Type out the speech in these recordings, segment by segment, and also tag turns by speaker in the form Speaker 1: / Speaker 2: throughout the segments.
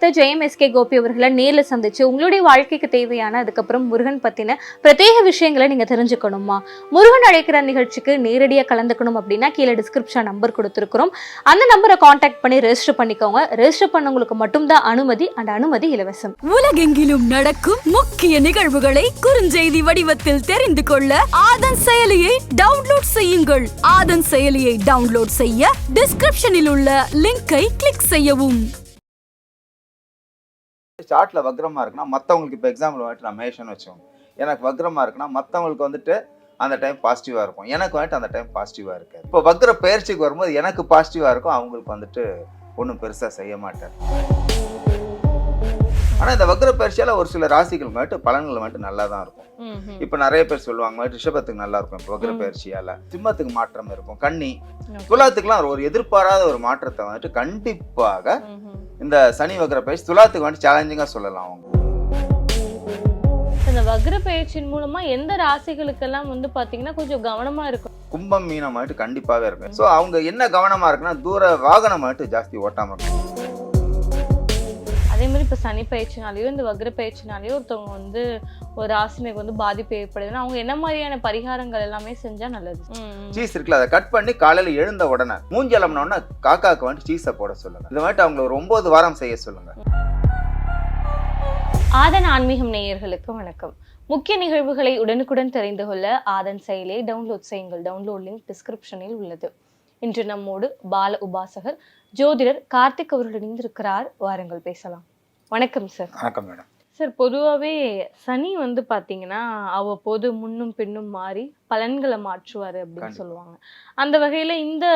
Speaker 1: பக்தர் ஜெயம் கோபி அவர்களை நேரில் சந்திச்சு உங்களுடைய வாழ்க்கைக்கு தேவையான அதுக்கப்புறம் முருகன் பத்தின பிரத்யேக விஷயங்களை நீங்க தெரிஞ்சுக்கணுமா, முருகன் அழைக்கிற நிகழ்ச்சிக்கு நேரடியாக கலந்துக்கணும் அப்படின்னா கீழே டிஸ்கிரிப்ஷன் நம்பர் கொடுத்துருக்கிறோம். அந்த நம்பரை காண்டாக்ட் பண்ணி ரெஜிஸ்டர் பண்ணிக்கோங்க. ரெஜிஸ்டர் பண்ணவங்களுக்கு மட்டும்தான் அனுமதி, அந்த அனுமதி இலவசம்.
Speaker 2: உலகெங்கிலும் நடக்கும் முக்கிய நிகழ்வுகளை குறுஞ்செய்தி வடிவத்தில் தெரிந்து கொள்ள ஆதன் செயலியை டவுன்லோட் செய்யுங்கள். ஆதன் செயலியை டவுன்லோட் செய்ய டிஸ்கிரிப்ஷனில் உள்ள லிங்கை கிளிக் செய்யவும்.
Speaker 3: சார்ட்ல வக்ரமா இருக்குன்னா மற்றவங்களுக்கு இப்போ எக்ஸாம்பிள் வந்துட்டு நான் மேஷன் வச்சோம், எனக்கு வக்ரமா இருக்குன்னா மற்றவங்களுக்கு வந்துட்டு அந்த டைம் பாசிட்டிவா இருக்கும், எனக்கு வந்துட்டு அந்த டைம் பாசிட்டிவா இருக்காது. இப்போ வக்ர பயிற்சிக்கு வரும்போது எனக்கு பாசிட்டிவா இருக்கும், அவங்களுக்கு வந்துட்டு ஒன்றும் பெருசா செய்ய மாட்டார். ஆனால் இந்த வக்ர பயிற்சியால் ஒரு சில ராசிகள் வந்துட்டு பலன்கள் வந்துட்டு நல்லா தான் இருக்கும். இப்போ நிறைய பேர் சொல்லுவாங்க ரிஷபத்துக்கு நல்லா இருக்கும் இப்போ வக்ர பயிற்சியால, சிம்மத்துக்கு மாற்றம் இருக்கும், கன்னி துலாத்துக்குலாம் ஒரு எதிர்பாராத ஒரு மாற்றத்தை வந்துட்டு கண்டிப்பாக இந்த சனி வக்ர பயிற்சி துலாத்துக்கு வந்துட்டு சேலஞ்சிங்கா சொல்லலாம். அவங்க
Speaker 1: இந்த வக்ர பயிற்சியின் மூலமா எந்த ராசிகளுக்கெல்லாம் வந்து பாத்தீங்கன்னா கொஞ்சம் கவனமா இருக்கும்?
Speaker 3: கும்பம் மீனம் வந்துட்டு கண்டிப்பாவே இருக்கும். ஸோ அவங்க என்ன கவனமா இருக்குன்னா தூர வாகனம் வந்துட்டு ஜாஸ்தி ஓட்டாம இருக்கும்.
Speaker 1: அதே மாதிரி இப்போ சனி பயிற்சினாலேயோ இந்த வக்ர பயிற்சினாலேயோ ஒருத்தவங்க வந்து ஒரு ராசினுக்கு வந்து பாதிப்பு ஏற்படுதுன்னா அவங்க என்ன மாதிரியான பரிகாரங்கள் எல்லாமே செஞ்சா நல்லது?
Speaker 3: சீஸ் இருக்குல்ல, அதை கட் பண்ணி காலையில எழுந்த உடனே மூஞ்சலம்னோன்னா காக்காக்கு வந்துட்டு சீஸை போட சொல்லுங்க. இது வந்துட்டு அவங்களை ஒரு 9 வாரம் செய்ய சொல்லுங்க.
Speaker 1: ஆதன் ஆன்மீகம் நேயர்களுக்கு வணக்கம். முக்கிய நிகழ்வுகளை உடனுக்குடன் தெரிந்து கொள்ள ஆதன் செயலியை டவுன்லோட் செய்யுங்கள். டவுன்லோட் லிங்க் டிஸ்கிரிப்ஷனில் உள்ளது. இன்று நம்மோடு பால உபாசகர் ஜோதிடர் கார்த்திக் அவர்கள் இணைந்திருக்கிறார். வாருங்கள் பேசலாம். வணக்கம் சார்.
Speaker 3: வணக்கம் மேடம்.
Speaker 1: சார், பொதுவாகவே சனி வந்து பார்த்தீங்கன்னா அவ்வப்போது முன்னும் பின்னும் மாறி பலன்களை மாற்றுவார் அப்படின்னு சொல்லுவாங்க. அந்த வகையில் இந்த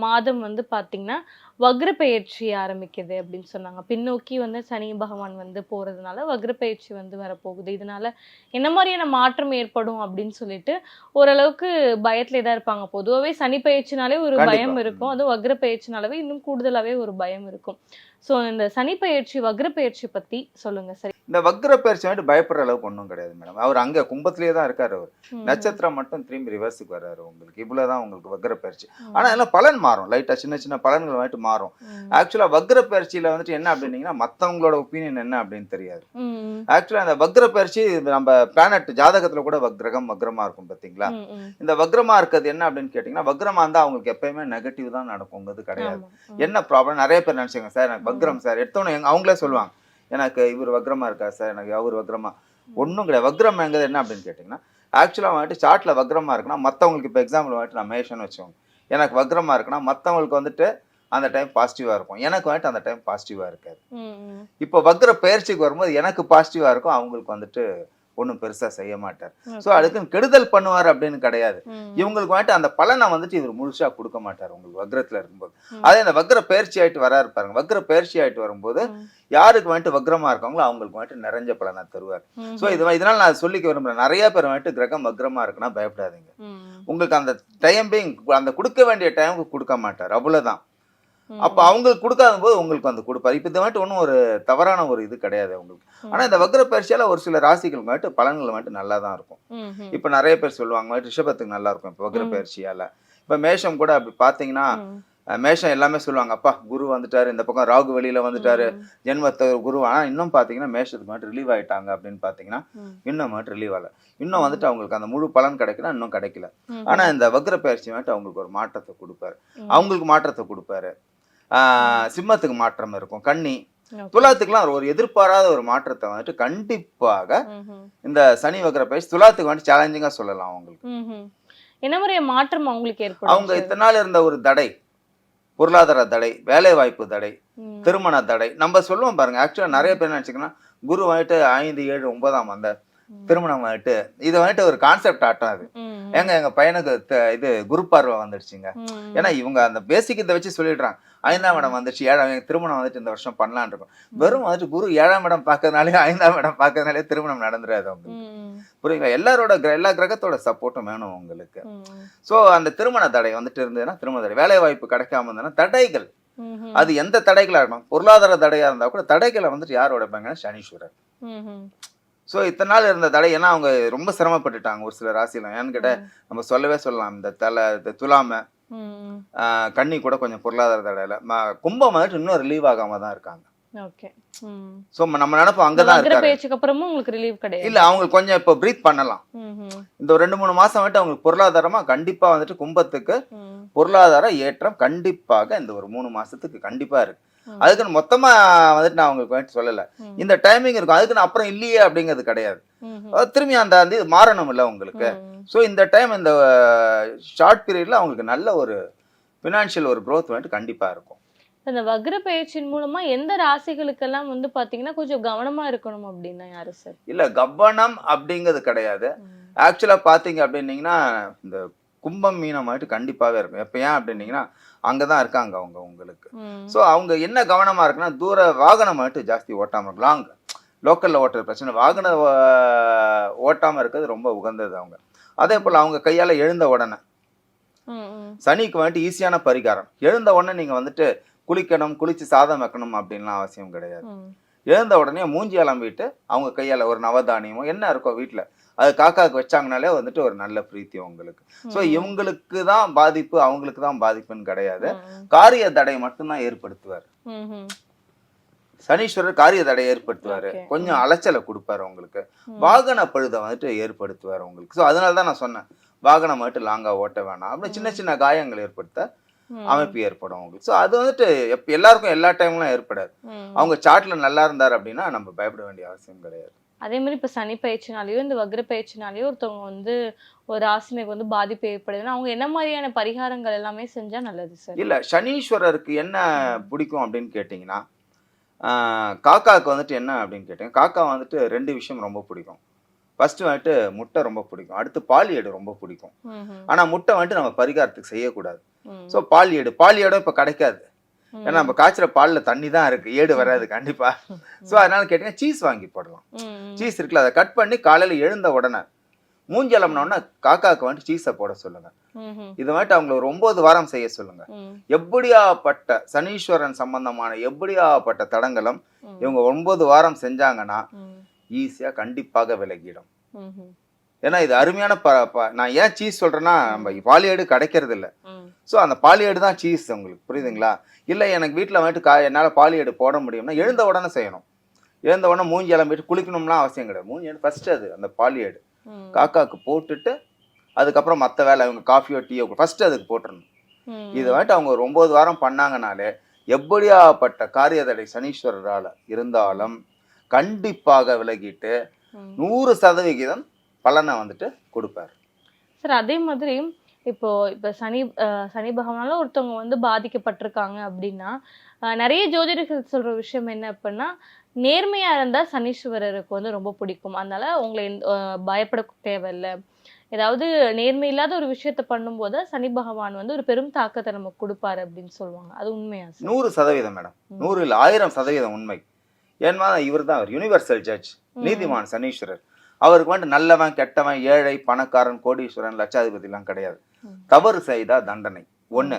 Speaker 1: மாதம் வந்து பார்த்தீங்கன்னா வக்ர பயிற்சி ஆரம்பிக்குது அப்படின்னு சொன்னாங்க. பின்னோக்கி வந்து சனி பகவான் வந்து போகிறதுனால வக்ர பயிற்சி வந்து வரப்போகுது. இதனால என்ன மாதிரியான மாற்றம் ஏற்படும் அப்படின்னு சொல்லிட்டு ஓரளவுக்கு பயத்துல தான் இருப்பாங்க. பொதுவாகவே சனி பயிற்சினாலே ஒரு பயம் இருக்கும், அதுவும் வக்ர பயிற்சினாலவே இன்னும் கூடுதலாகவே ஒரு பயம் இருக்கும். ஸோ இந்த சனி பயிற்சி வக்ர பயிற்சி பற்றி சொல்லுங்க. சரி,
Speaker 3: இந்த வக்ர பயிற்சி வந்துட்டு பயப்படுற அளவுக்கு ஒன்றும் கிடையாது மேடம். அவர் அங்கே கும்பத்திலேயே தான் இருக்காரு. அவர் நட்சத்திரம் மட்டும் திரும்பி ரிவர்ஸுக்கு வர்றாரு. உங்களுக்கு இவ்வளோதான் உங்களுக்கு வக்ர பயிற்சி. ஆனால் எல்லாம் பலன் மாறும், லைட்டாக சின்ன சின்ன பலன்கள் வந்துட்டு மாறும். ஆக்சுவலாக வக்ர பயிற்சியில் வந்துட்டு என்ன அப்படின்னீங்கன்னா மற்றவங்களோட ஒப்பீனியன் என்ன அப்படின்னு தெரியாது. ஆக்சுவலாக அந்த வக்ர பயிற்சி நம்ம பிளானட் ஜாதகத்தில் கூட கிரகம் வக்ரமா இருக்கும் பார்த்தீங்களா. இந்த வக்ரமா இருக்கிறது என்ன அப்படின்னு கேட்டிங்கன்னா வக்ரமா இருந்தால் அவங்களுக்கு எப்பயுமே நெகட்டிவ் தான் நடக்குங்கிறது கிடையாது. என்ன ப்ராப்ளம் நிறைய பேர் நினச்சிங்க, சார் எனக்கு வக்ரம் சார் எடுத்தோன்னே அவங்களே சொல்லுவாங்க எனக்கு இவர் வக்ரமா இருக்கா சார், எனக்கு அவர் வக்ரமா. ஒன்றும் கிடையாது. வக்ரம் எங்கிறது என்ன அப்படின்னு கேட்டிங்கன்னா ஆக்சுவலாக வந்துட்டு சார்ட்ல வக்ரமா இருக்குன்னா மற்றவங்களுக்கு இப்போ எக்ஸாம்பிள் வந்துட்டு நான் மேஷன் வச்சோம், எனக்கு வக்ரமா இருக்குன்னா மற்றவங்களுக்கு வந்துட்டு அந்த டைம் பாசிட்டிவா இருக்கும், எனக்கு வந்துட்டு அந்த டைம் பாசிட்டிவா இருக்காது. இப்போ வக்ர பயிற்சிக்கு வரும்போது எனக்கு பாசிட்டிவா இருக்கும், அவங்களுக்கு வந்துட்டு ஒன்றும் பெருசா செய்ய மாட்டார். ஸோ அதுக்குன்னு கெடுதல் பண்ணுவார் அப்படின்னு கிடையாது. இவங்களுக்கு வந்துட்டு அந்த பலனை வந்துட்டு இவர் முழுசா கொடுக்க மாட்டார் உங்களுக்கு வக்ரத்துல இருக்கும்போது. அதே இந்த வக்ர பயிற்சி ஆயிட்டு வராரு பாருங்க, வக்ர பயிற்சி ஆயிட்டு வரும்போது யாருக்கு வந்துட்டு வக்ரமா இருக்காங்களோ அவங்களுக்கு வந்துட்டு நிறைஞ்ச பலனை தருவார். ஸோ இதனால நான் சொல்லிக்க விரும்புறேன், நிறைய பேர் வந்துட்டு கிரகம் வக்ரமா இருக்குன்னா பயப்படாதீங்க. உங்களுக்கு அந்த டைமிங் அந்த கொடுக்க வேண்டிய டைமுக்கு கொடுக்க மாட்டார், அவ்வளவுதான். அப்ப அவங்களுக்கு கொடுக்காத போது உங்களுக்கு வந்து கொடுப்பாரு. இப்ப இது வந்துட்டு ஒன்றும் ஒரு தவறான ஒரு இது கிடையாது அவங்களுக்கு. ஆனா இந்த வக்ர பயிற்சியால ஒரு சில ராசிகள் வந்துட்டு பலன்கள் வந்துட்டு நல்லா தான் இருக்கும். இப்ப நிறைய பேர் சொல்லுவாங்க ரிஷபத்துக்கு நல்லா இருக்கும் இப்ப வக்ர பயிற்சியால. இப்ப மேஷம் கூட அப்படி பாத்தீங்கன்னா மேஷம் எல்லாமே சொல்லுவாங்க அப்பா குரு வந்துட்டாரு, இந்த பக்கம் ராகு வெளியில வந்துட்டாரு, ஜென்மத்தை குரு. ஆனா இன்னும் பாத்தீங்கன்னா மேஷத்துக்கு மட்டும் ரிலீவ் ஆயிட்டாங்க அப்படின்னு பாத்தீங்கன்னா இன்னும் மட்டும் ரிலீவ் ஆகல. இன்னும் வந்துட்டு அவங்களுக்கு அந்த முழு பலன் கிடைக்குன்னா இன்னும் கிடைக்கல. ஆனா இந்த வக்ர பயிற்சி வந்துட்டு அவங்களுக்கு ஒரு மாற்றத்தை கொடுப்பாரு, அவங்களுக்கு மாற்றத்தை கொடுப்பாரு. சிம்மத்துக்கு மாற்றம் இருக்கும், கன்னி துலாத்துக்குலாம் ஒரு எதிர்பாராத ஒரு மாற்றத்தை வந்துட்டு கண்டிப்பாக இந்த சனி வக்ர பயிற்சி துலாத்துக்கு வந்துட்டு சேலஞ்சிங்கா சொல்லலாம். அவங்களுக்கு
Speaker 1: என்ன மாதிரியான மாற்றம் அவங்களுக்கு ஏற்படும்? அவங்க
Speaker 3: இத்தனை நாள் இருந்த ஒரு தடை, பொருளாதார தடை, வேலை வாய்ப்பு தடை, திருமண தடை நம்ம சொல்லுவோம் பாருங்க. ஆக்சுவலா நிறைய பேர் நினைச்சுக்கன்னா குரு வந்துட்டு 5, 7, 9ஆம் அந்த திருமணம் வந்துட்டு இது வந்துட்டு ஒரு கான்செப்ட் ஆட்டம். அது எங்க பையனுக்கு இது குரு பார்வை வந்துடுச்சுங்க. ஏன்னா இவங்க அந்த பேசிக் இதை வச்சு சொல்லிடுறாங்க 5ஆம் இடம் வந்துச்சு, 7ஆம் திருமணம் வந்துட்டு இந்த வருஷம் பண்ணலான் இருக்கும். வெறும் வந்துட்டு குரு 7ஆம் இடம் பார்க்கறதுனாலே 5ஆம் இடம் பார்க்கறதுனாலே திருமணம் நடந்துடாது அவங்களுக்கு. புரியுங்களா? எல்லா கிரகத்தோட சப்போர்ட்டும் வேணும் உங்களுக்கு. ஸோ அந்த திருமண தடை வந்துட்டு இருந்ததுன்னா திருமண தடை, வேலை வாய்ப்பு கிடைக்காம இருந்ததுன்னா தடைகள், அது எந்த தடைகளா இருக்கணும், பொருளாதார தடையா இருந்தா கூட தடைகளை வந்துட்டு யார் உடைப்பாங்கன்னா சனீஸ்வரர். ஸோ இத்தனை நாள் இருந்த தடை, ஏன்னா அவங்க ரொம்ப சிரமப்பட்டுட்டாங்க ஒரு சில ராசிலாம். ஏன்னு கேட்ட நம்ம சொல்லவே சொல்லலாம், இந்த துலாம கன்னி கூட கொஞ்சம் பொருளாதார தடையில, கும்பம் வந்துட்டு இன்னும் ரிலீவ் ஆகாம தான் இருக்காங்க.
Speaker 1: ஓகே.
Speaker 3: சோ நம்ம நினைப்போம் அங்கதான்
Speaker 1: வக்ர
Speaker 3: இருக்காரு.
Speaker 1: பேச்சுக்கு அப்புறமும் உங்களுக்கு ரிலீவ் கிடையாது.
Speaker 3: இல்ல அவங்களுக்கு கொஞ்சம் இப்போ பிரீத் பண்ணலாம்.
Speaker 1: ம்ஹும்.
Speaker 3: இந்த ஒரு 2-3 மாசம் வந்துட்டு அவங்களுக்கு பொருளாதாரமா கண்டிப்பா வந்துட்டு கும்பத்துக்கு
Speaker 1: ம்.
Speaker 3: பொருளாதார ஏற்றம் கண்டிப்பாக இந்த ஒரு 3 மாசத்துக்கு கண்டிப்பா இருக்கு.
Speaker 1: ம்.
Speaker 3: அதுக்குன்னு மொத்தமா வந்துட்டு நான் அவங்களுக்கு வந்துட்டு சொல்லல.
Speaker 1: ம்.
Speaker 3: இந்த டைமிங் இருக்கும், அதுக்குன்னு அப்புறம் இல்லையே அப்படிங்கிறது கிடையாது.
Speaker 1: ம்ஹும்.
Speaker 3: திரும்பி அந்த இது மாறணும் இல்ல உங்களுக்கு.
Speaker 1: ம்.
Speaker 3: ஸோ இந்த டைம் இந்த ஷார்ட் பீரியட்ல அவங்களுக்கு நல்ல ஒரு ஃபினான்ஷியல் ஒரு growth வந்துட்டு கண்டிப்பா இருக்கும்.
Speaker 1: இந்த வக்ர பயிற்சியின் மூலமா எந்த ராசிகளுக்கெல்லாம் வந்து பாத்தீங்கன்னா கொஞ்சம் கவனமா இருக்கணும் அப்படின்னா யாரு சார்?
Speaker 3: இல்ல கவனம் அப்படிங்கிறது கிடையாது. ஆக்சுவலா பாத்தீங்க அப்படின்னீங்கன்னா இந்த கும்பம் மீனம் வந்துட்டு கண்டிப்பாவே இருக்கும். எப்ப ஏன் அப்படின்னீங்கன்னா அங்கதான் இருக்காங்க அவங்க உங்களுக்கு. ஸோ அவங்க என்ன கவனமா இருக்குன்னா தூர வாகனம் வந்துட்டு ஜாஸ்தி ஓட்டாம இருக்கும். லாங் லோக்கல்ல ஓட்டுற பிரச்சனை, வாகன ஓட்டாம இருக்கிறது ரொம்ப உகந்தது அவங்க. அதே போல அவங்க கையால எழுந்த உடனே சனிக்கு வந்துட்டு ஈஸியான பரிகாரம். எழுந்த உடனே நீங்க வந்துட்டு குளிக்கணும், குளிச்சு சாதம் வைக்கணும் அப்படின்லாம் அவசியம் கிடையாது. எழுந்த உடனே மூஞ்சி அலம்பிட்டு அவங்க கையால ஒரு நவதானியமோ என்ன இருக்கோ வீட்டுல அது காக்காவுக்கு வச்சாங்கனாலே வந்துட்டு ஒரு நல்ல பிரீத்தி உங்களுக்கு. ஸோ இவங்களுக்கு தான் பாதிப்பு, அவங்களுக்கு தான் பாதிப்புன்னு கிடையாது. காரிய தடை மட்டும்தான் ஏற்படுத்துவார் சனீஸ்வரர். காரிய தடை ஏற்படுத்துவாரு, கொஞ்சம் அலைச்சலை கொடுப்பாரு உங்களுக்கு, வாகன பழுதை வந்துட்டு ஏற்படுத்துவார் உங்களுக்கு. ஸோ அதனாலதான் நான் சொன்னேன் வாகனம் வந்துட்டு லாங்கா ஓட்ட வேணாம் அப்படி சின்ன சின்ன காயங்கள் ஏற்படுத்த அமைப்பு ஏற்படும் உங்களுக்கு. ஸோ அது வந்துட்டு எல்லாருக்கும் எல்லா டைம்லாம் ஏற்படாது. அவங்க சார்ட்ல நல்லா இருந்தார் அப்படின்னா நம்ம பயப்பட வேண்டிய அவசியம் கிடையாது.
Speaker 1: அதே மாதிரி இப்ப சனி பயிற்சினாலேயோ இந்த வக்ர பயிற்சினாலேயோ ஒருத்தவங்க வந்து ஒரு ராசினருக்கு வந்து பாதிப்பு ஏற்படுதுன்னா அவங்க என்ன மாதிரியான பரிகாரங்கள் எல்லாமே செஞ்சா நல்லது சார்?
Speaker 3: இல்ல சனீஸ்வரருக்கு என்ன பிடிக்கும் அப்படின்னு கேட்டீங்கன்னா காக்காவுக்கு வந்துட்டு என்ன அப்படின்னு கேட்டீங்க, காக்கா வந்துட்டு 2 விஷயம் ரொம்ப பிடிக்கும். ஃபர்ஸ்ட் வந்துட்டு முட்டை ரொம்ப பிடிக்கும், அடுத்து பால் ஏடு ரொம்ப பிடிக்கும். ஆனா முட்டை வந்துட்டு நம்ம பரிகாரத்துக்கு செய்யக்கூடாது. ஸோ பால் ஏடும் இப்ப கிடைக்காது. ஏன்னா நம்ம காய்ச்சற பால்ல தண்ணி தான் இருக்கு, ஏடு வராது கண்டிப்பா. ஸோ அதனால கேட்டீங்கன்னா சீஸ் வாங்கி போடலாம். சீஸ் இருக்குல்ல அதை கட் பண்ணி காலையில எழுந்த உடனே மூஞ்சலம்னோன்னா காக்காவுக்கு வந்துட்டு சீஸை போட சொல்லுங்க. இது வந்துட்டு அவங்களை ஒரு 9 வாரம் செய்ய சொல்லுங்க. எப்படியாப்பட்ட சனீஸ்வரன் சம்பந்தமான எப்படியாப்பட்ட தடங்களும் இவங்க 9 வாரம் செஞ்சாங்கன்னா ஈஸியா கண்டிப்பாக விலகிடும். ஏன்னா இது அருமையான நான் ஏன் சீஸ் சொல்றேன்னா நம்ம பாலியேடு கிடைக்கிறது இல்லை. ஸோ அந்த பாலியேடு தான் சீஸ் உங்களுக்கு, புரியுதுங்களா? இல்லை எனக்கு வீட்டில் வந்துட்டு என்னால் பாலியேடு போட முடியும்னா எழுந்த உடனே செய்யணும். எழுந்த உடனே மூஞ்சி எல்லாம் குளிக்கணும்லாம் அவசியம் கிடையாது. மூஞ்சி ஃபர்ஸ்ட் அது அந்த பாலியேடு காக்காவுக்கு போட்டுட்டு அதுக்கப்புறம் மற்ற வேலை அவங்க காஃபியோ டீயோ ஃபர்ஸ்ட் அதுக்கு போட்டுடணும். இது வந்துட்டு அவங்க ஒரு 9 வாரம் பண்ணாங்கனாலே எப்படியாப்பட்ட காரியதடை சனீஸ்வரரால இருந்தாலும் கண்டிப்பாக விலகிட்டு 100% பலனை வந்துட்டு கொடுப்பார்
Speaker 1: சார். அதே மாதிரி இப்போ சனி பகவானால ஒருத்தவங்க வந்து பாதிக்கப்பட்டிருக்காங்க அப்படின்னா நிறைய ஜோதிடர்கள் சொல்ற விஷயம் என்ன அப்படின்னா நேர்மையா இருந்தா சனீஸ்வரருக்கு வந்து ரொம்ப பிடிக்கும், அதனால உங்களை பயப்பட தேவையில்லை. ஏதாவது நேர்மை இல்லாத ஒரு விஷயத்த பண்ணும்போது சனி பகவான் வந்து ஒரு பெரும் தாக்கத்தை நமக்கு கொடுப்பாரு அப்படின்னு சொல்லுவாங்க. அது உண்மையா?
Speaker 3: 100% மேடம், 100 இல்ல 1000% உண்மை. ஏன்னா இவர் தான் யூனிவர்சல் ஜட்ஜ், நீதிமான் சனீஸ்வரர். அவருக்கு வந்துட்டு நல்லவன் கெட்டவன் ஏழை பணக்காரன் கோடீஸ்வரன் லட்சாதிபதி எல்லாம் கிடையாது. தவறு செய்தா தண்டனை ஒண்ணு.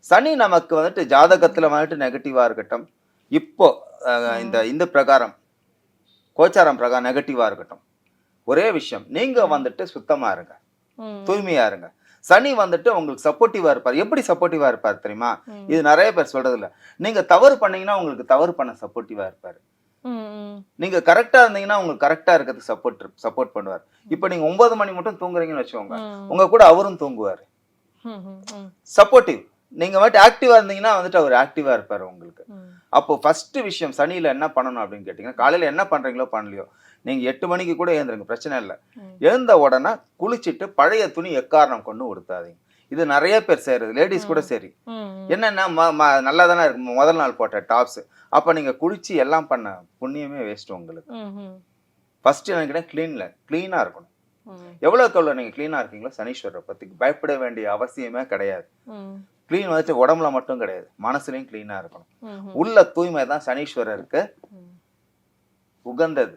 Speaker 3: சனி நமக்கு வந்துட்டு ஜாதகத்துல வந்துட்டு நெகட்டிவா இருக்கட்டும், இப்போ இந்த பிரகாரம் கோச்சாரம் பிரகாரம் நெகட்டிவா இருக்கட்டும், ஒரே விஷயம் நீங்க வந்துட்டு சுத்தமா இருங்க, தூய்மையா இருங்க. சனி வந்துட்டு உங்களுக்கு சப்போர்ட்டிவா இருப்பார். எப்படி சப்போர்ட்டிவா இருப்பார் தெரியுமா? இது நிறைய பேர் சொல்றது இல்ல. நீங்க தவறு பண்ணீங்கன்னா உங்களுக்கு தவறு பண்ண சப்போர்ட்டிவா இருப்பாரு. நீங்க கரெக்டா இருந்தீங்கன்னா உங்களுக்கு கரெக்டா இருக்கிறதுக்கு சப்போர்ட் பண்ணுவார். இப்ப நீங்க 9 மணி மட்டும் தூங்குறீங்கன்னு வச்சுக்கோங்க, உங்க கூட அவரும் தூங்குவாரு. சப்போர்ட்டிவ். நீங்க வந்துட்டு ஆக்டிவா இருந்தீங்கன்னா வந்துட்டு அவர் ஆக்டிவா இருப்பாரு உங்களுக்கு. அப்போ ஃபர்ஸ்ட் விஷயம் சனியில என்ன பண்ணணும் அப்படின்னு கேட்டீங்கன்னா காலையில என்ன பண்றீங்களோ பண்ணலையோ நீங்க 8 மணிக்கு கூட எழுந்துருங்க, பிரச்சனை இல்லை. எழுந்த உடனே குளிச்சுட்டு பழைய துணி எக்காரணம் கொண்டு உடுத்தாதீங்க. இது நிறைய பேர் செய்யறது, லேடிஸ் கூட சரி. என்னன்னா நல்லா தானே இருக்கு முதல் நாள் போட்ட டாப்ஸ், அப்ப நீங்க குளிச்சு எல்லாம் பண்ண புண்ணியமே வேஸ்ட் உங்களுக்கு. ஃபர்ஸ்ட் எனக்கு கிளீனா இருக்கணும். எவ்வளவுக்கு எவ்வளவு நீங்க கிளீனா இருக்கீங்களோ சனீஸ்வரரை பத்தி பயப்பட வேண்டிய அவசியமே கிடையாது. கிளீன் வந்துட்டு உடம்புல மட்டும் கிடையாது, மனசுலயும் கிளீனா இருக்கணும். உள்ள தூய்மை தான் சனீஸ்வரருக்கு உகந்தது.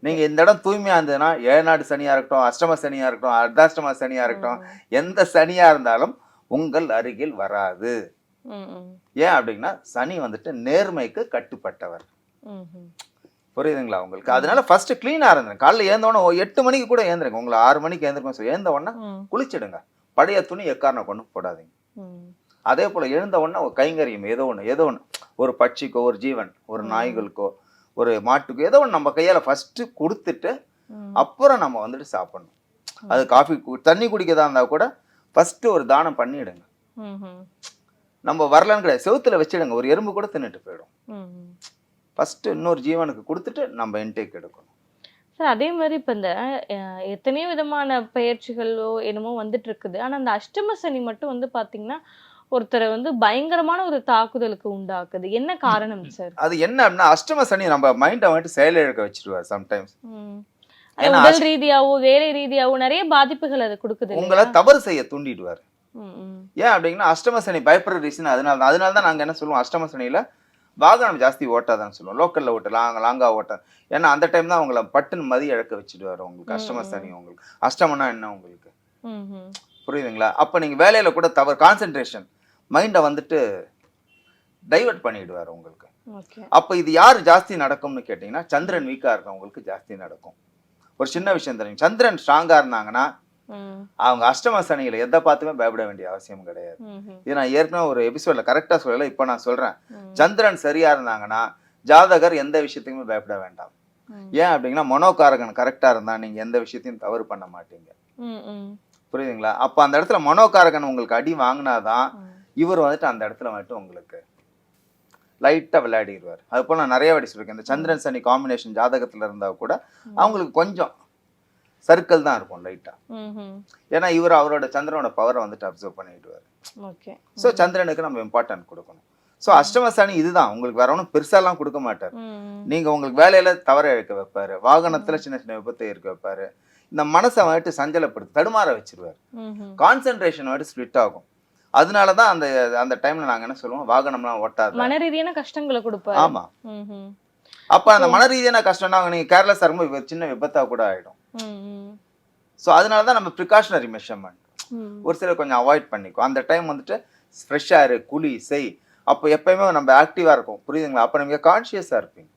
Speaker 3: நீங்க இந்த இடம் தூய்மையா இருந்ததுன்னா 7 நாடு சனியா இருக்கட்டும், அஷ்டம சனியா இருக்கட்டும், அர்த்தாஷ்டம சனியா இருக்கட்டும், எந்த சனியா இருந்தாலும் உங்கள் அருகில் வராது. ஏன் அப்படின்னா சனி வந்துட்டு நேர்மைக்கு கட்டுப்பட்டவர். புரியுதுங்களா உங்களுக்கு? அதனால ஃபர்ஸ்ட் கிளீனா இருந்துருங்க. காலைல ஏந்த உடனே 8 மணிக்கு கூட ஏந்துருங்க. உங்களை 6 மணிக்கு ஏந்திருக்கோம், ஏந்த உடனே குளிச்சிடுங்க. பழைய துணி எக்காரணம் கொண்டு போடாதீங்க. அதே போல எழுந்த உடனே ஒரு கைங்கரியம் ஏதோ ஒன்று ஒரு பட்சிக்கோ ஒரு ஜீவன் ஒரு நாய்களுக்கோ ஒரு மாட்டுக்கோ ஏதோ ஒன்று நம்ம கையால ஃபர்ஸ்ட் கொடுத்துட்டு அப்புறம் நம்ம வந்துட்டு சாப்பிடணும். அது காஃபி தண்ணி குடிக்கதா இருந்தா கூட ஃபர்ஸ்ட் ஒரு தானம் பண்ணிடுங்க. நம்ம வரலன்னு கிடையாது, செவுத்துல வச்சிடுங்க, ஒரு எறும்பு கூட தின்னுட்டு போயிடும். ஃபர்ஸ்ட் இன்னொரு ஜீவனுக்கு கொடுத்துட்டு நம்ம இன்டேக் எடுக்கணும்.
Speaker 1: சார் அதே மாதிரி இப்போ இந்த எத்தனையோ விதமான பயிற்சிகளோ என்னமோ வந்துட்டு இருக்குது. ஆனால் அந்த அஷ்டம சனி மட்டும் வந்து பார்த்தீங்கன்னா ஒருத்தரை வந்து பயங்கரமான ஒரு தாக்குதலுக்கு உண்டாக்குது. என்ன காரணம் சார்?
Speaker 3: அது என்ன அப்படின்னா அஷ்டம சனி நம்ம மைண்டை வந்துட்டு செயலிழக்க வச்சிருவார் சம்டைம்ஸ்.
Speaker 1: உடல் ரீதியாவோ வேலை ரீதியாவோ நிறைய பாதிப்புகள் அது கொடுக்குது.
Speaker 3: உங்களை தவறு செய்ய தூண்டிடுவார். ஏன் அப்படின்னா அஷ்டம சனி பயப்படுற ரீசன் அதனால தான் நாங்கள் என்ன சொல்லுவோம், அஷ்டம சனியில வாகனம் ஜாஸ்தி ஓட்டாதான்னு சொல்லுவோம். லோக்கல்ல ஓட்ட லாங்கா ஓட்ட. ஏன்னா அந்த டைம் தான் உங்களை பட்டுன்னு மதி இழக்க வச்சுடுவாரு உங்களுக்கு அஷ்டம சனி. உங்களுக்கு அஷ்டமனா என்ன உங்களுக்கு புரியுதுங்களா? அப்ப நீங்க வேலையில கூட தவறு கான்சென்ட்ரேஷன் மைண்டை வந்துட்டு டைவர்ட் பண்ணிடுவாரு உங்களுக்கு. அப்ப இது யாரு ஜாஸ்தி நடக்கும்னு கேட்டீங்கன்னா சந்திரன் வீக்கா இருக்கவங்களுக்கு ஜாஸ்தி நடக்கும். ஒரு சின்ன விஷயம் தெரியும், சந்திரன் ஸ்ட்ராங்கா இருந்தாங்கன்னா அவங்க அஷ்டம சனியில எதை பார்த்துமே பயப்பட வேண்டிய அவசியம் கிடையாது. இது நான் ஏற்கனவே ஒரு எபிசோட்ல கரெக்டா சொல்லல, இப்ப நான் சொல்றேன். சந்திரன் சரியா இருந்தாங்கன்னா ஜாதகர் எந்த விஷயத்துக்குமே பயப்பட வேண்டாம். ஏன் அப்படின்னா மனோகாரகன் கரெக்டா இருந்தா நீங்க எந்த விஷயத்தையும் தவறு பண்ண மாட்டீங்க. புரியுதுங்களா? அப்ப அந்த இடத்துல மனோகாரகன் உங்களுக்கு அடி வாங்கினாதான் இவர் வந்துட்டு அந்த இடத்துல வந்துட்டு உங்களுக்கு லைட்டா விளையாடிடுவார். அது போல நான் நிறைய வாட்டி சொல்லிருக்கேன், இந்த சந்திரன் சனி காம்பினேஷன் ஜாதகத்துல இருந்தா கூட அவங்களுக்கு கொஞ்சம் சர்க்கிள் தான் இருக்கும் லைட்டா. ஏன்னா இவர் அவரோட சந்திரனோட பவரை வந்துட்டு அப்சர்வ் பண்ணிடுவார். ஸோ சந்திரனுக்கு நம்ம இம்பார்ட்டன்ட் கொடுக்கணும். ஸோ அஷ்டம சனி இதுதான், உங்களுக்கு வேற ஒன்றும் பெருசாலாம் கொடுக்க மாட்டார். நீங்க உங்களுக்கு வேலையில தவற இழக்க வைப்பாரு, வாகனத்துல சின்ன சின்ன விபத்தை இருக்க வைப்பாரு, இந்த மனசை வந்துட்டு சஞ்சலப்படுத்தி தடுமாற வச்சிருவாரு, கான்சென்ட்ரேஷன் வந்துட்டு ஸ்பிளிட் ஆகும். அதனாலதான் அந்த அந்த டைம்ல நாங்க என்ன சொல்லுவோம், வாகனம்லாம் ஓட்டாது,
Speaker 1: மன ரீதியான கஷ்டங்களை கொடுப்பாரு.
Speaker 3: ஆமா. அப்ப அந்த மன ரீதியான கஷ்டம்னா நீங்க கேர்லெஸ்ஸா இருக்கும்போது சின்ன விபத்தா கூட ஆயிடும். ஸோ அதனாலதான் நம்ம ப்ரிகாஷனரி மெஷர்மெண்ட் ஒரு சில கொஞ்சம் அவாய்ட் பண்ணிக்கும். அந்த டைம் வந்துட்டு ஃப்ரெஷ்ஷா இரு, குளி செய். அப்போ எப்பயுமே நம்ம ஆக்டிவா இருக்கும். புரியுதுங்களா? அப்ப நீங்க கான்சியஸா இருப்பீங்க,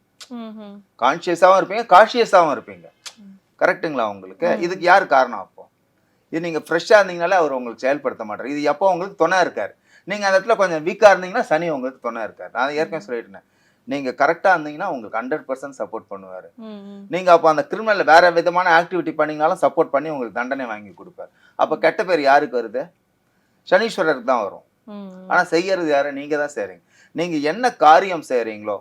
Speaker 3: கான்சியஸாவும் இருப்பீங்க, கான்சியஸாவும் இருப்பீங்க. கரெக்டுங்களா? உங்களுக்கு இதுக்கு யார் காரணம்? அப்போ இது நீங்க ஃப்ரெஷ்ஷா இருந்தீங்கனாலே அவர் உங்களுக்கு செயல்படுத்த மாட்டார். இது எப்போ உங்களுக்கு துணை இருக்காரு. நீங்க அந்த இடத்துல கொஞ்சம் வீக்கா இருந்தீங்கன்னா சனி உங்களுக்கு துணை இருக்காரு. நான் ஏற்கனவே சொல்லிட்டேன், நீங்க கரெக்டா இருந்தீங்கன்னா உங்களுக்கு 100% சப்போர்ட் பண்ணுவாரு. நீங்க அப்போ அந்த கிரிமினல் வேற விதமான ஆக்டிவிட்டி பண்ணீங்கனாலும் சப்போர்ட் பண்ணி உங்களுக்கு தண்டனை வாங்கி கொடுப்பாரு. அப்ப கெட்ட பேர் யாருக்கு வருது? சனீஸ்வரருக்கு தான் வரும். ஆனா செய்யறது யாரு? நீங்க தான் செய்றீங்க. நீங்க என்ன காரியம் செய்றீங்களோ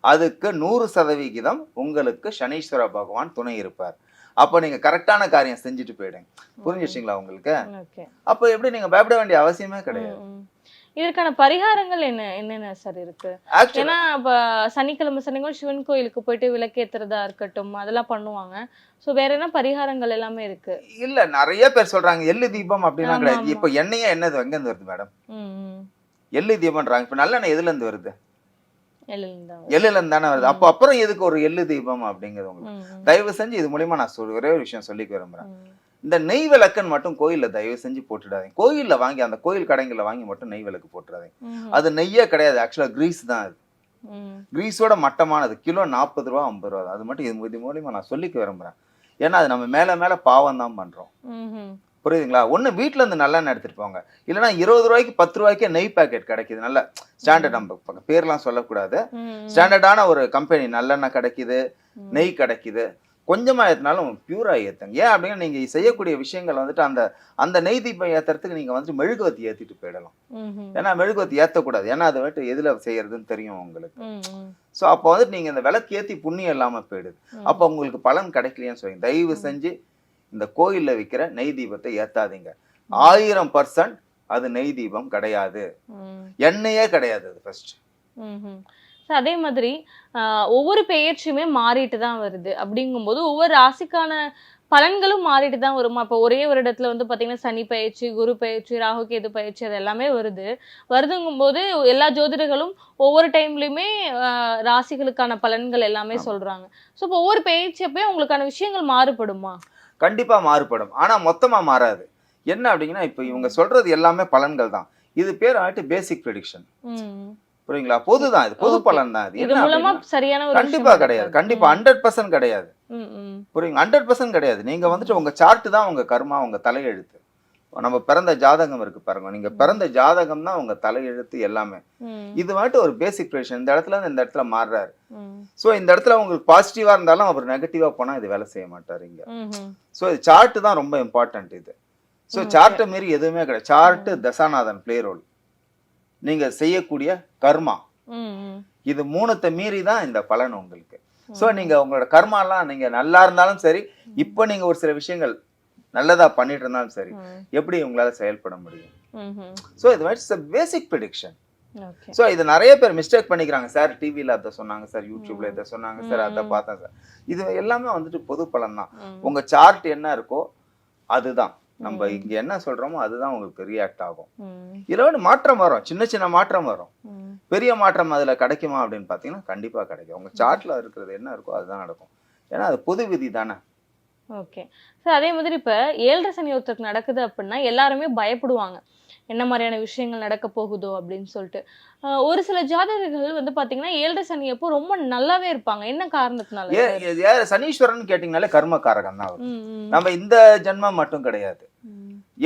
Speaker 3: அதுக்கு 100% உங்களுக்கு சனீஸ்வர பகவான் துணை இருப்பார். அப்ப நீங்க கரெக்டான காரியம் செஞ்சுட்டு போயிடுங்க. புரிஞ்சிச்சிங்களா உங்களுக்கு? அப்ப எப்படி நீங்க பயப்பட வேண்டிய அவசியமே கிடையாது.
Speaker 1: இதற்கான பரிகாரங்கள் என்னென்ன சார் இருக்கு? ஏன்னா இப்ப சனிக்கிழமை சிவன் கோயிலுக்கு போயிட்டு விளக்கேத்துறதா இருக்கட்டும், அதெல்லாம் பண்ணுவாங்க. சோ வேற என்ன பரிகாரங்கள் எல்லாமே இருக்கு? இல்ல நிறைய பேர் சொல்றாங்க எள்ளு தீபம் அப்படின்னா கிடையாது. இப்ப எண்ணெயே என்னது எங்க இருந்து வருது மேடம்? எள்ளு தீபம்ன்றாங்க. இப்ப நல்லெண்ணெய் எதுல இருந்து வருது? எள்ளுல இருந்து தானே வருது. அப்போ அப்புறம் எதுக்கு ஒரு எள்ளு தீபம் அப்படிங்கிறது உங்களுக்கு தயவு செஞ்சு இது மூலியமா நான் ஒரே ஒரு விஷயம் சொல்லிக்க விரும்புறேன். இந்த நெய் விளக்குன்னு மட்டும் கோயில்ல தயவு செஞ்சு போட்டுடாதீங்க. கோயில்ல வாங்கி அந்த கோயில் கடைங்கள்ல வாங்கி மட்டும் நெய் விளக்கு போட்டுடாதீங்க. அது நெய்யே கிடையாது, ஆக்சுவலா கிரீஸ் தான். அது கிரீஸோட மட்டமானது. கிலோ 40 ரூபா 50 ரூபா. அது மட்டும் இது மூலியமா நான் சொல்லிக்க விரும்புறேன். ஏன்னா அது நம்ம மேல மேல பாவம் தான் பண்றோம். புரியுதுங்களா? ஒண்ணு வீட்டுல இருந்து நல்லெண்ணெய் எடுத்துட்டு போங்க, இல்லைன்னா 20 ரூபாய்க்கு 10 ரூபாய்க்கே நெய் பேக்கெட் கிடைக்குது. நல்ல ஸ்டாண்டர்ட், நம்ம பேர்லாம் சொல்லக்கூடாது, ஸ்டாண்டர்டான ஒரு கம்பெனி நல்லெண்ணெய் கிடைக்குது, நெய் கிடைக்குது. கொஞ்சமா ஏத்தினாலும் பியூரா ஏத்துங்க. ஏன் அப்படின்னா நீங்க செய்யக்கூடிய விஷயங்கள் வந்துட்டு அந்த நெய் தீபம் ஏத்துறதுக்கு நீங்க வந்துட்டு மெழுகுவத்தி ஏத்திட்டு போயிடலாம். ஏன்னா மெழுகுவத்தி ஏத்தக்கூடாது, ஏன்னா அதை வந்துட்டு எதுல செய்யறதுன்னு தெரியும் உங்களுக்கு. சோ அப்போ வந்துட்டு நீங்க இந்த விளக்கு ஏத்தி புண்ணியம் இல்லாம போயிடுது. அப்ப உங்களுக்கு பலன் கிடைக்கலையான்னு சொல்லுங்க. தயவு செஞ்சு இந்த கோயில்ல விற்கிற நெய் தீபத்தை ஏத்தாதீங்க. 1000% அது நெய் தீபம் கிடையாது, எண்ணெயே கிடையாது அது ஃபர்ஸ்ட். அதே மாதிரி ஒவ்வொரு பெயர்ச்சியுமே மாறிட்டு தான் வருது. அப்படிங்கும்போது ஒவ்வொரு ராசிக்கான பலன்களும் மாறிட்டு தான் வருமா? இப்போ ஒரே ஒரு இடத்துல வந்து பாத்தீங்கன்னா சனி பயிற்சி, குரு பயிற்சி, ராகு கேது பயிற்சி அது எல்லாமே வருதுங்கும் போது எல்லா ஜோதிடர்களும் ஒவ்வொரு டைம்லயுமே ராசிகளுக்கான பலன்கள் எல்லாமே சொல்றாங்க. ஸோ இப்போ ஒவ்வொரு பயிற்சி அப்பயும் உங்களுக்கான விஷயங்கள் மாறுபடுமா?
Speaker 3: கண்டிப்பா மாறுபடும், ஆனா மொத்தமா மாறாது. என்ன அப்படிங்கன்னா இப்ப இவங்க சொல்றது எல்லாமே பலன்கள் தான். இது பேர் ஆட்டு பேசிக் ப்ரெடிக்ஷன். புரியுங்களா? பொதுதான், இது பொது பலன் தான். இது மூலமா சரியான ஒரு கண்டிப்பா கிடையாது, கண்டிப்பா 100% கிடையாது. புரியுங்க? 100% கிடையாது. நீங்க வந்துட்டு உங்க சார்ட் தான் உங்க கர்மா, உங்க தலையெழுத்து. நம்ம பிறந்த ஜாதகம் இருக்கு பாருங்க, நீங்க பிறந்த ஜாதகம் தான் உங்க தலையெழுத்து எல்லாமே. இது வந்துட்டு ஒரு பேசிக் ப்ரெடிக்ஷன். இந்த இடத்துல இருந்து இந்த இடத்துல மாறுறாரு. ஸோ இந்த இடத்துல உங்களுக்கு பாசிட்டிவா இருந்தாலும் அவர் நெகட்டிவா போனா இது வேலை செய்ய மாட்டாரு இங்க. ஸோ இது சார்ட் தான் ரொம்ப இம்பார்ட்டன்ட் இது. ஸோ சார்ட்டை மீறி எதுவுமே கிடையாது. சார்ட் தசாநாதன் பிளே ரோல், நீங்க செய்யக்கூடிய கர்மா, இது மூணுத்தை மீறி தான் இந்த பலன் உங்களுக்கு. ஸோ நீங்க உங்களோட கர்மாலாம் நீங்க நல்லா இருந்தாலும் சரி, இப்போ நீங்க ஒரு சில விஷயங்கள் நல்லதா பண்ணிட்டு இருந்தாலும் சரி, எப்படி உங்களால செயல்பட முடியும். ஸோ இது மாதிரி பேசிக் ப்ரெடிக்ஷன். ஸோ இது நிறைய பேர் மிஸ்டேக் பண்ணிக்கிறாங்க. சார் டிவியில் அதை சொன்னாங்க சார், யூடியூப்ல இதை சொன்னாங்க சார், அதை பார்த்தேன் சார். இது எல்லாமே வந்துட்டு பொது பலன் தான். உங்க சார்ட் என்ன இருக்கோ அதுதான், நம்ம இங்க என்ன சொல்றோமோ அதுதான் உங்களுக்கு ரியாக்ட் ஆகும். இதுல வந்து மாற்றம் வரும், சின்ன சின்ன மாற்றம் வரும். பெரிய மாற்றம் அதுல கிடைக்குமா அப்படின்னு பாத்தீங்கன்னா கண்டிப்பா கிடைக்கும். உங்க சார்ட்ல இருக்கிறது என்ன இருக்கோ அதுதான் நடக்கும். ஏன்னா அது பொது விதி தானே.
Speaker 1: ஓகே சார், அதே மாதிரி இப்ப 7.5 சனி ஒருத்தருக்கு நடக்குது அப்படின்னா எல்லாருமே பயப்படுவாங்க, என்ன மாதிரியான விஷயங்கள் நடக்க போகுதோ அப்படின்னு சொல்லிட்டு. ஒரு சில ஜாதகர்கள் வந்து பாத்தீங்கன்னா 7.5 சனி அப்போ ரொம்ப நல்லாவே இருப்பாங்க. என்ன காரணத்தினால?
Speaker 3: சனீஸ்வரன் கேட்டீங்கனாலே கர்மகாரகன் தான் அவர். நம்ம இந்த ஜென்மம் மட்டும் கிடையாது,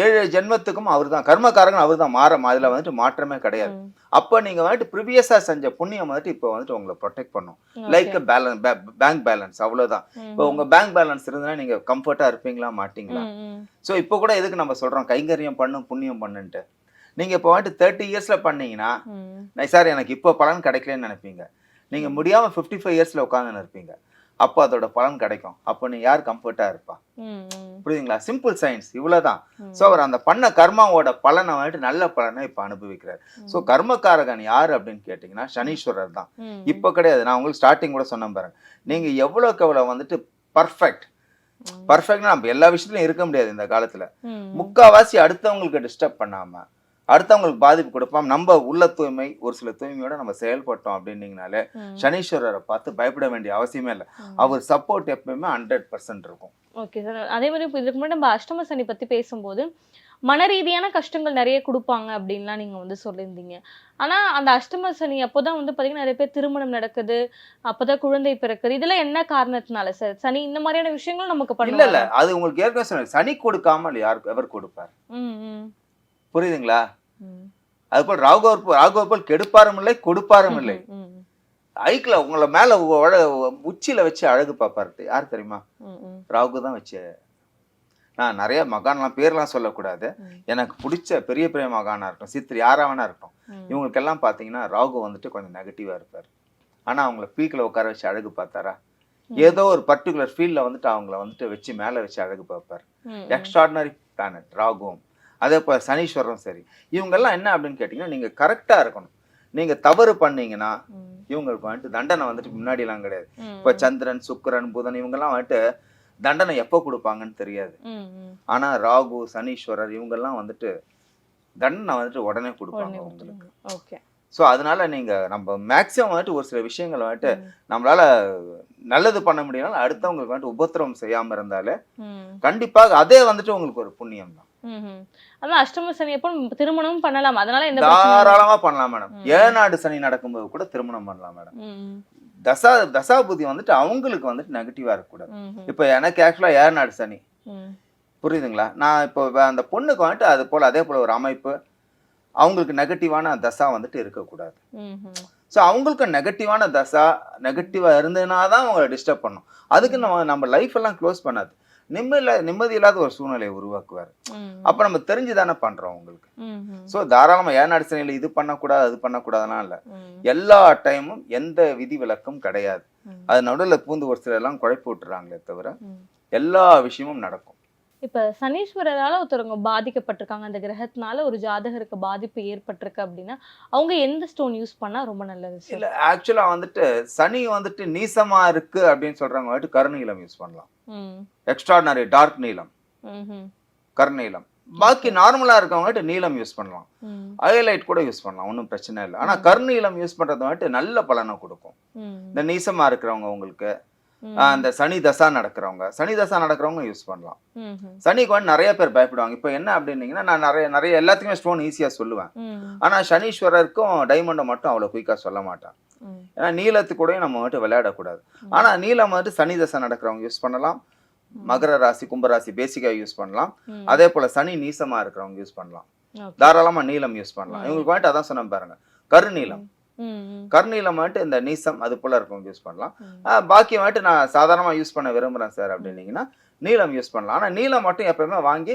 Speaker 3: 7 ஜென்மத்துக்கும் அவர் தான் கர்மகாரகன். அவர் தான் அதுல வந்துட்டு மாற்றமே கிடையாது. அப்ப நீங்க வந்துட்டு ப்ரீவியஸா செஞ்ச புண்ணியம் வந்துட்டு இப்போ வந்துட்டு உங்களை ப்ரொடெக்ட் பண்ணும். லைக் பேங்க் பேலன்ஸ், அவ்வளவுதான். இப்போ உங்க பேங்க் பேலன்ஸ் இருந்தா நீங்க கம்ஃபர்ட்டா இருப்பீங்களா மாட்டீங்களா? சோ இப்போ கூட எதுக்கு நம்ம சொல்றோம் கைங்கரியம் பண்ணும் புண்ணியம் பண்ணுன்ட்டு. நீங்க இப்போ வந்துட்டு 30 இயர்ஸ்ல பண்ணீங்கன்னா சார் எனக்கு இப்போ பலன் கிடைக்கலன்னு நினைப்பீங்க. நீங்க முடியாம 55 இயர்ஸ்ல உட்காந்து இருப்பீங்க. அப்போ அதோட பலன் கிடைக்கும். அப்போ நீ யார் கம்ஃபர்ட்டா இருப்பா? புரியுதுங்களா? சிம்பிள் சயின்ஸ், இவ்வளவுதான். சோ அவர் அந்த பண்ண கர்மாவோட பலனை வந்துட்டு நல்ல பலனை இப்ப அனுபவிக்கிறார். சோ கர்மகாரகன் யாரு அப்படின்னு கேட்டீங்கன்னா சனீஸ்வரர் தான். இப்ப கிடையாது, நான் உங்களுக்கு ஸ்டார்டிங் கூட சொன்ன பாருங்க, நீங்க எவ்வளவுக்கு எவ்வளவு வந்துட்டு பர்ஃபெக்ட்னா நம்ம எல்லா விஷயத்துலயும் இருக்க முடியாது இந்த காலத்துல. முக்காவாசி அடுத்தவங்களுக்கு டிஸ்டர்ப் பண்ணாம, அடுத்தவங்களுக்கு பாதிப்பு கொடுப்பாம, நம்ம உள்ள தூய்மை ஒரு சில தூய்மையோட நம்ம செயல்பட்டோம் அப்படின்னீங்கனாலே சனீஸ்வரரை பார்த்து பயப்பட வேண்டிய அவசியமே இல்லை. அவர் சப்போர்ட் எப்பயுமே 100% இருக்கும்.
Speaker 1: ஓகே சார், அதே மாதிரி இப்போ இதுக்கு முன்னாடி நம்ம அஷ்டம சனி பத்தி பேசும்போது மன ரீதியான கஷ்டங்கள் நிறைய கொடுப்பாங்க அப்படின்லாம் நீங்க வந்து சொல்லியிருந்தீங்க. ஆனா அந்த அஷ்டம சனி அப்போதான் வந்து பாத்தீங்கன்னா நிறைய பேர் திருமணம் நடக்குது, அப்பதான் குழந்தை பிறக்குது. இதெல்லாம் என்ன காரணத்தினால சார்? சனி இந்த மாதிரியான விஷயங்களும் நமக்கு பண்ணல.
Speaker 3: இல்ல அது உங்களுக்கு ஏற்கனவே சொன்ன, சனி கொடுக்காமல் யாருக்கு எவர் கொடுப்பார்? புரியுதுங்களா? அது போல் ராகுகோபால் கெடுப்பாரும் இல்லை கொடுப்பாரும் இல்லை. ஐக்கில் உங்களை மேல உச்சியில வச்சு அழகு பார்ப்பாரு. யாரு தெரியுமா? ராகு தான் வச்சு. நான் நிறைய மகான்லாம் பேர்லாம் சொல்லக்கூடாது, எனக்கு பிடிச்ச பெரிய பெரிய மகானா இருக்கும், சித்திரி யாராவனா இருக்கும், இவங்களுக்கெல்லாம் பாத்தீங்கன்னா ராகு வந்துட்டு கொஞ்சம் நெகட்டிவா இருப்பாரு. ஆனா அவங்கள பீக்கில் உட்கார வச்சு அழகு பார்த்தாரா? ஏதோ ஒரு பர்டிகுலர் ஃபீல்ட்ல வந்துட்டு அவங்கள வந்துட்டு வச்சு மேல வச்சு அழகு பார்ப்பாரு. எக்ஸ்ட்ராடினரி பிளானட் ராகுவும். அதே போல சனீஸ்வரரும் சரி. இவங்கெல்லாம் என்ன அப்படின்னு கேட்டீங்கன்னா நீங்க கரெக்டா இருக்கணும். நீங்க தவறு பண்ணீங்கன்னா இவங்களுக்கு வந்துட்டு தண்டனை வந்துட்டு முன்னாடி எல்லாம் கிடையாது. இப்ப சந்திரன், சுக்கிரன், புதன் இவங்கெல்லாம் வந்துட்டு தண்டனை எப்போ கொடுப்பாங்கன்னு தெரியாது. ஆனா ராகு, சனீஸ்வரர் இவங்கெல்லாம் வந்துட்டு தண்டனை வந்துட்டு உடனே கொடுப்பாங்க உங்களுக்கு. ஸோ அதனால நீங்க நம்ம மேக்சிமம் வந்துட்டு ஒரு சில விஷயங்கள் வந்துட்டு நம்மளால நல்லது பண்ண முடியனால அடுத்தவங்களுக்கு வந்துட்டு உபத்திரவம் செய்யாம இருந்தாலே கண்டிப்பாக அதே வந்துட்டு உங்களுக்கு ஒரு புண்ணியம் தான்.
Speaker 1: அதான் அஷ்டம சனி அப்போ திருமணம் பண்ணலாம், அதனால எந்த
Speaker 3: தாராளமா பண்ணலாம் மேடம். ஏழாடு சனி நடக்கும்போது கூட திருமணம் பண்ணலாம் மேடம். தசாபுதி வந்துட்டு அவங்களுக்கு வந்துட்டு நெகட்டிவா இருக்கக்கூடாது. இப்ப எனக்கு ஆக்சுவலா ஏழாடு சனி, புரியுதுங்களா? நான் இப்போ அந்த பொண்ணுக்கு வந்துட்டு அது போல அதே போல ஒரு அமைப்பு, அவங்களுக்கு நெகட்டிவான தசா வந்துட்டு இருக்கக்கூடாது. ஸோ அவங்களுக்கு நெகட்டிவான தசா நெகட்டிவா இருந்ததுனா தான் அவங்களை டிஸ்டர்ப் பண்ணும். அதுக்கு நம்ம லைஃப் எல்லாம் க்ளோஸ் பண்ணாது, நிம்மதி இல்லாத ஒரு சூழ்நிலையை உருவாக்குவார். அப்ப நம்ம தெரிஞ்சுதானே பண்றோம் உங்களுக்கு. சோ தாராளமா ஏழாடு சனியில இது பண்ணக்கூடாது அது பண்ணக்கூடாதுலாம் இல்ல, எல்லா டைமும் எந்த விதி விலக்கும் கிடையாது. அது நடுவில் பூந்து ஒரு சில எல்லாம் குழப்பி விட்டுறாங்களே தவிர எல்லா விஷயமும் நடக்கும்.
Speaker 1: இப்ப சனீஸ்வரரால ஒருத்தவங்க பாதிக்கப்பட்டிருக்காங்க, அந்த கிரகத்தினால ஒரு ஜாதகருக்கு பாதிப்பு ஏற்பட்டிருக்கு அப்படின்னா அவங்க எந்த ஸ்டோன் யூஸ் பண்ணா ரொம்ப நல்லது?
Speaker 3: இல்ல ஆக்சுவலா வந்துட்டு சனி வந்துட்டு நீசமா இருக்கு அப்படின்னு சொல்றவங்க வந்துட்டு கருநீலம் யூஸ் பண்ணலாம். எக்ஸ்ட்ராடினரி டார்க் நீலம், கருநீலம். பாக்கி நார்மலா இருக்கவங்க நீலம் யூஸ் பண்ணலாம், ஹைலைட் கூட யூஸ் பண்ணலாம், ஒன்றும் பிரச்சனை இல்லை. ஆனா கருநீலம் யூஸ் பண்றது வந்துட்டு நல்ல பலனை கொடுக்கும். இந்த நீசமா இருக்கிறவங்க உங்களுக்கு அந்த சனி தசா நடக்கிறவங்க யூஸ் பண்ணலாம். சனிக்கு வந்து நிறைய பேர் பயப்படுவாங்க. இப்ப என்ன அப்படின்னீங்கன்னா நான் நிறைய எல்லாத்துக்குமே ஸ்டோன் ஈஸியா சொல்லுவேன். ஆனா சனீஸ்வரருக்கும் டைமண்டை மட்டும் அவ்வளவு குயிக்கா சொல்ல மாட்டேன். ஏன்னா நீலத்து கூட நம்ம வந்துட்டு விளையாடக்கூடாது. ஆனா நீலம் வந்துட்டு சனி தசா நடக்கிறவங்க யூஸ் பண்ணலாம், மகர ராசி கும்பராசி பேசிக்கா யூஸ் பண்ணலாம். அதே போல சனி நீசமா இருக்கிறவங்க யூஸ் பண்ணலாம்.
Speaker 1: Okay.
Speaker 3: தாராளமா நீலம் யூஸ் பண்ணலாம். இவங்களுக்கு வந்துட்டு அதான் சொன்ன பாருங்க, கருநீலம். கருநீலம் வந்துட்டு இந்த நீசம் அது போல இருக்கவங்க யூஸ் பண்ணலாம். பாக்கி வந்துட்டு நான் சாதாரணமா யூஸ் பண்ண விரும்புறேன் சார் அப்படின்னீங்கன்னா நீலம் யூஸ் பண்ணலாம். ஆனா நீலம் மட்டும் எப்பயுமே வாங்கி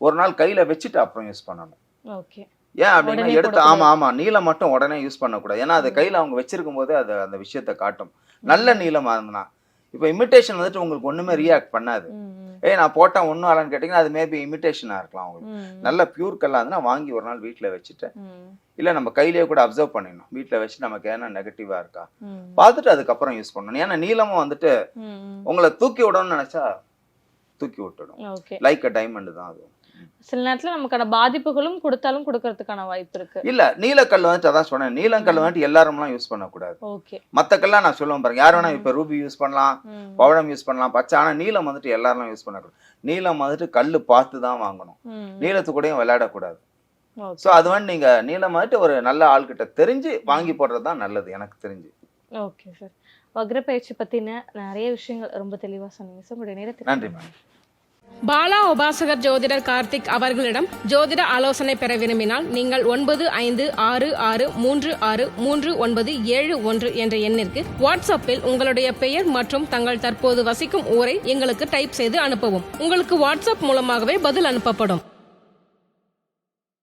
Speaker 3: ஒரு நாள் கையில வச்சுட்டு அப்புறம் யூஸ் பண்ணணும்.
Speaker 1: ஓகே.
Speaker 3: ஏன் அப்படின்னா எடுத்து ஆமா நீலம் மட்டும் உடனே யூஸ் பண்ணக்கூடாது. ஏன்னா அது கையில அவங்க வச்சிருக்கும் போதே அது அந்த விஷயத்த காட்டும். நல்ல நீளமா இருந்ததுன்னா இப்போ இமிட்டேஷன் வந்துட்டு உங்களுக்கு ஒண்ணுமே ரியாக்ட் பண்ணாது. நான் போட்டேன் ஒன்றும் ஆளான்னு கேட்டிங்கன்னா அது மேபி இமிட்டேஷனா இருக்கலாம். உங்களுக்கு நல்ல பியூர் கல்லா இருந்துன்னா வாங்கி ஒரு நாள் வீட்டுல வச்சுட்டு இல்ல நம்ம கையிலேயே கூட அப்சர்வ் பண்ணிடணும். வீட்டுல வச்சு நமக்கு ஏன்னா நெகட்டிவா இருக்கா பார்த்துட்டு அதுக்கப்புறம் யூஸ் பண்ணணும். ஏன்னா நீளமும் வந்துட்டு உங்களை தூக்கி விடணும்னு நினைச்சா தூக்கி விட்டுடும். லைக் அ டைமண்ட் தான் அது.
Speaker 1: சில நேரத்துல நமக்கான பாதிப்புகளும் கொடுத்தாலும் கொடுக்கறதுக்கான வாய்ப்பு இருக்கு.
Speaker 3: இல்ல நீலக்கல் வந்துட்டு அதான் சொன்னேன், நீலக்கல் வந்துட்டு எல்லாரும்லாம் யூஸ் பண்ணக்கூடாது. மத்த கல்லாம் நான் சொல்லுவேன் பாருங்க, யார் வேணா இப்ப ரூபி யூஸ் பண்ணலாம், பவழம் யூஸ் பண்ணலாம், பச்சை. ஆனா நீலம் வந்துட்டு எல்லாரும் யூஸ் பண்ணக்கூடாது. நீலம் வந்துட்டு கல்லு பார்த்து தான் வாங்கணும். நீளத்து கூடயும் விளையாடக்கூடாது. சோ அது வந்து நீங்க நீலம் வந்துட்டு ஒரு நல்ல ஆள்கிட்ட தெரிஞ்சு வாங்கி போடுறதுதான் நல்லது எனக்கு தெரிஞ்சு.
Speaker 1: ஓகே சார், வக்ர பயிற்சி பத்தின நிறைய விஷயங்கள் ரொம்ப தெளிவா சொன்னீங்க சார். உங்களுடைய நேரத்துக்கு
Speaker 3: நன்றி மேம்.
Speaker 4: பாலா உபாசகர் ஜோதிடர் கார்த்திக் அவர்களிடம் ஜோதிட ஆலோசனை பெற விரும்பினால் நீங்கள் 9566363971 என்ற எண்ணிற்கு வாட்ஸ்அப்பில் உங்களுடைய பெயர் மற்றும் தங்கள் தற்போது வசிக்கும் ஊரை எங்களுக்கு டைப் செய்து அனுப்பவும். உங்களுக்கு வாட்ஸ்அப் மூலமாகவே பதில் அனுப்பப்படும்.